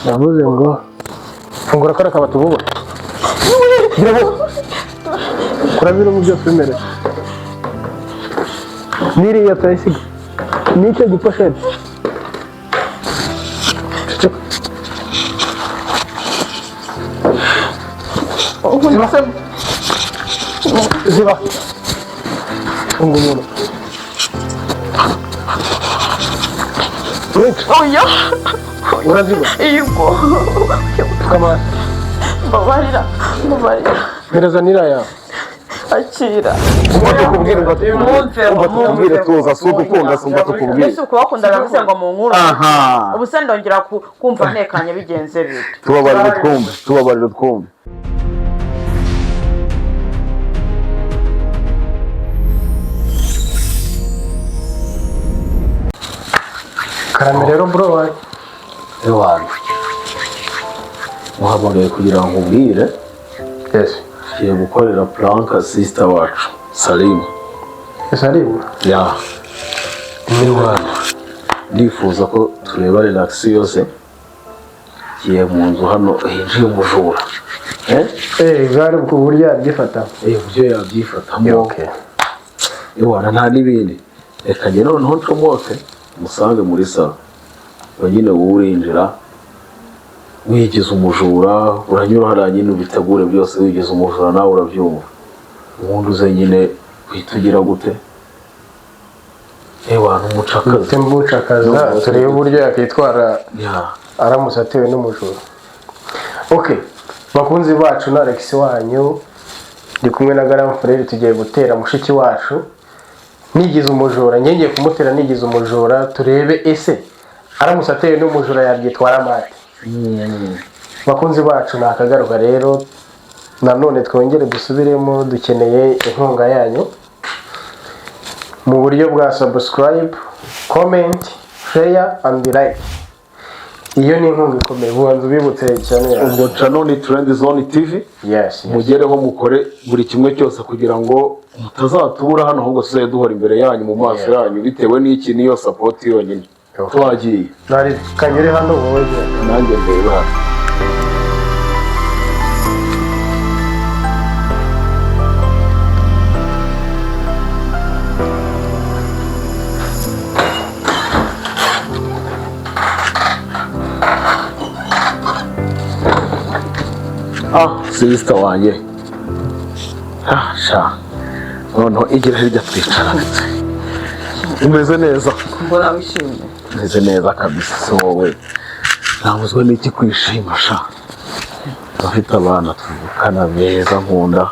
Navuze ngo fungura kara kabatu vuba. Kurabira mu byose bimere. Niriya tayisiga. Nicyo giposhete. Ziba. Funga umuntu. Oya. Uraziba. Yego. Kama. Babarira. Mereza niraya. Akira. Kubwira ngo tuza sugukunda sumba tukubwira. Ese kubakunda babisenga mu nkuru. Aha. Ubuse ndongera kumva ntekanye bigenze bite. Tubabarire twumve. Karame rero bro wawe. Ewana. Muhamagaye kugira ngo ubwire. Yes. Kiye gukorera planka sister wacu Salim. Salim. Ya. Ewana. Ndifuza ko tureba relax yose. Kiye mu nzu hano hinjiye umujura. Bari ku buryo yabyifata. Buryo yabyifatamo. Okay. Ewana nta nibindi. Reka njye noneho ncomoke musange muri salo. Nyine wowe urinjira wigize umujura, uranyura hariya nyine ubitegure byose wigize umujura nawe urabyumva. Ubundi uze nyine witugira gute? Ewana umucakaza. Umucakaza turebe uburyo yakitwara aramutse atewe n'umujura. Okay. Bakunzi bacu na Alex wanyu ndi kumwe na Garam Frere tugiye gutera mushiki wacu. Nigize umujura, ngiye kumutera nigize umujura turebe ese aramutse atewe n'umujura yabyitwara amate. Bakunzi bacu nakagaruka rero nanone twongere dusubiremo dukeneye inkunga yanyu mu buryo bwa subscribe, comment, share and like. Iyo ni inkunga ikomeye bubanza bibutse cyane ubwo channel ni Trend Zone TV. Yes. Mugereho mukore buri kimwe cyose kugira ngo mutazatubura hano ahubwo se duhora imbere yanyu mu maso yanyu bitewe n'iki niyo support yonyine. Twagiye. Nari kanyure hano wowe nanjye ndeba. Sister wanjye. Sha. Noneho igira hirya twicarana. Umeze neza. Mbona wishimye. Umeze neza kabisa so wowe. Nabuzwe n'iki kwishima sha. Bafite abana tuvukana beza nkunda.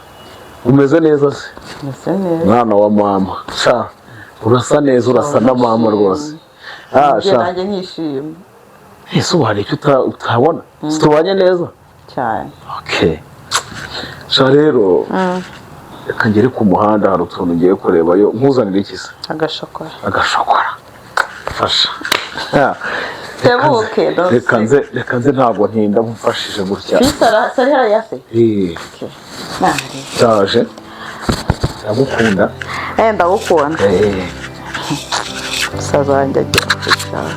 Umeze neza se? Umeze neza. Mwana wa mama. Sha. Urasa neza urasa na mama rwose. Sha. Nanjye nishimye. Ese hari icyo utabona? Tubanye neza? Cyane. Okay. Sha rero. Reka ngere ku muhanda hari utuntu ngiye kurebayo nkuzanira iki se? Agashokora. Fasha. Tebuke dose. Reka nze ntabwo ntinda mfashije gutya. Fisara sari hara yase. Okay. Nari. Cyaje. Ndagukunda. Ndagukunda. Sazanje ajya kwicara.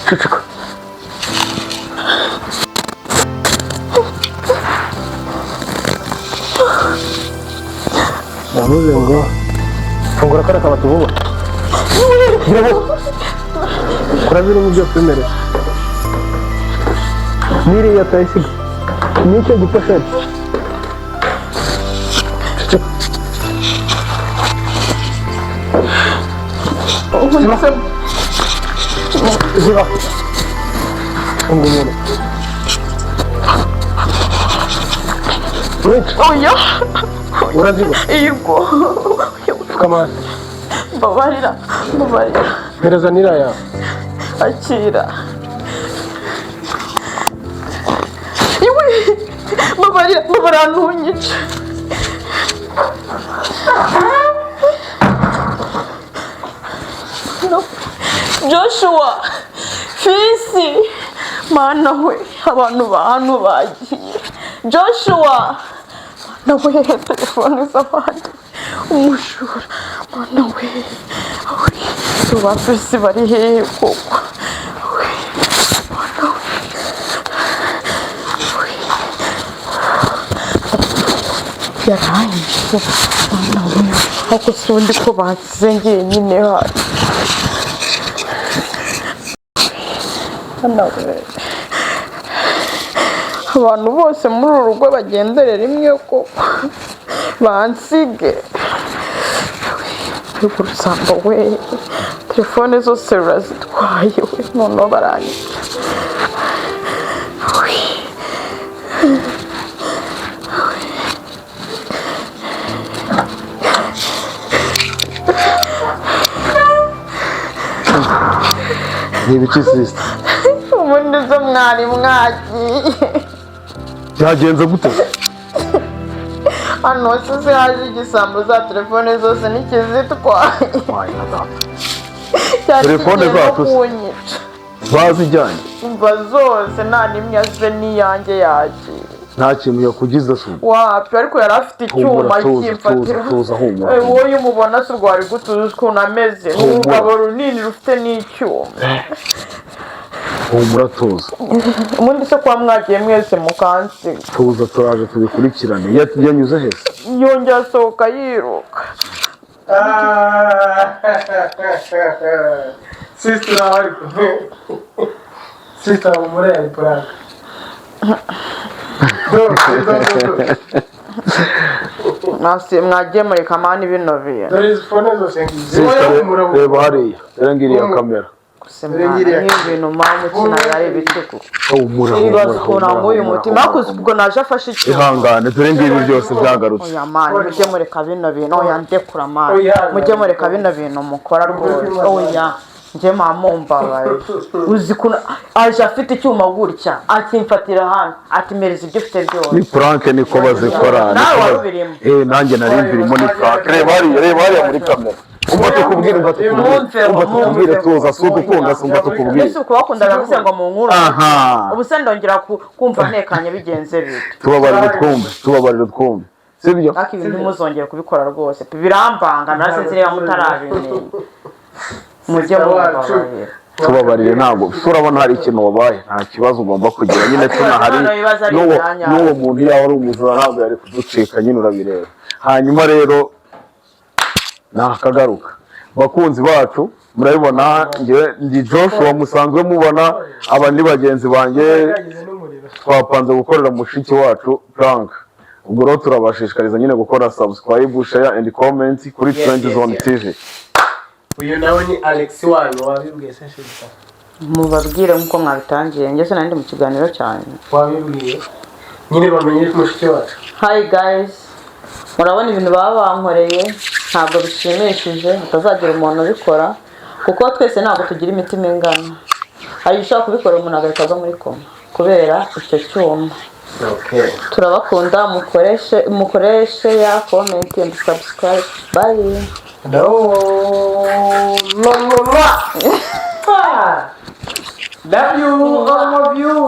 Ceceka. Navuze ngo fungura kara kabatu vuba. Kurabira mu byose bimere. Niriya tayisiga. Nicyo giposhete. Ceceka. Ziba. Funga umuntu. Oya. Uraziba. Yego. Kama. Babarira. Mereza niraya. Akira. Iwe. Babarira ntunyice. Joshua. Fisi. Mana we abantu bagiye. Joshua nawe telefone z'abandi umujura mana we bafashe bari hehe koko yarangije mana we ako sundi ko bansengeye nyine hari mana we abantu bose muri uru rugo bagendere rimwe koko bansige ariko urusamba we telefone zose rurazitwaye we noneho baranyica ni ibiki sister ubundi zo mwari mwagiye byagenze gute hano se haje igisambo za telefone zose nikizitwaye telefone zacu kunyica bazijyanye umva zose nta n'imwe aze n'iyanjye yakira nta kintu yakugize se wapi ariko yari afite icyuma cyimfatira wowe umubona se rwari gutuza ukuntu ameze urugabo runini rufite n'icyuma humura tuza ubundi se kuba mwagiye mwese mukansiga tuza turaje tubikurikirane yanyuze hese yongera asohoka yiruka sister Ariko sister umureye prank nasi mwagiye mureka mani bino bintu dore izi phone zose ngizi reba hariya yarangiriye kamera ibintu mpamvu ukina yari ibitugu humura ibibazo ukuntu ngo uyu mutima hakuze ubwo naje afashe icyuma ihangane dore ngibi byose byagarutse oya mani mujye mureka bino bintu oya ndekura mani mujye mureka bino bintu mukora rwose oya njye mamumbabaye uzi kuna aje afite icyuma gutya akimfatira hano atimereza ibyo ufite byose ni prank niko bazikora nawe wari ubirimo nanjye nari mbirimo ni prank reba hariya muri kamera umva tukubwire tuza si ugukunda si umva tukubwire ese uko wakundaga gusenga mu nkuru ubu se ndongera kumva ntekanye bigenze bite tubabarire twumve sibyo ariko ibintu muzongera kubikora rwose birambanga nasinzi reba mutarabimenya mujye mubabarira tubabarire ntabwo urabona hari ikintu wabaye nta kibazo ugomba kugira nyine tunahari n'uwo muntu yawe ari umujura ntabwo yari kuducika nyine urabireba hanyuma rero nakagaruka bakunzi bacu murabibona ndi Joshua musanzwe mubona aba ni bagenzi banjye twapanze gukorera mushiki wacu prank ubwo rero turabashishikariza nyine gukora subscribe share and comment kuri Trend Zone TV. Uyu nawe ni Alex wanyu wabibwiye se shita mubabwire nkuko mwabitangiye ngese nandi mu kiganiro cyane wabibwiye nyine bamenye mushiki wacu. Hi guys, murabona ibintu baba bankoreye ntabwo bishimishije mutazagira umuntu ubikora kuko twese ntabwo tugira imitima ingana. Hari ushaka kubikora umuntu agahita muri koma kubera icyo cyuma. Okay. Turabakunda mukoreshe ya comment and subscribe. Bye. No. Love you all of you.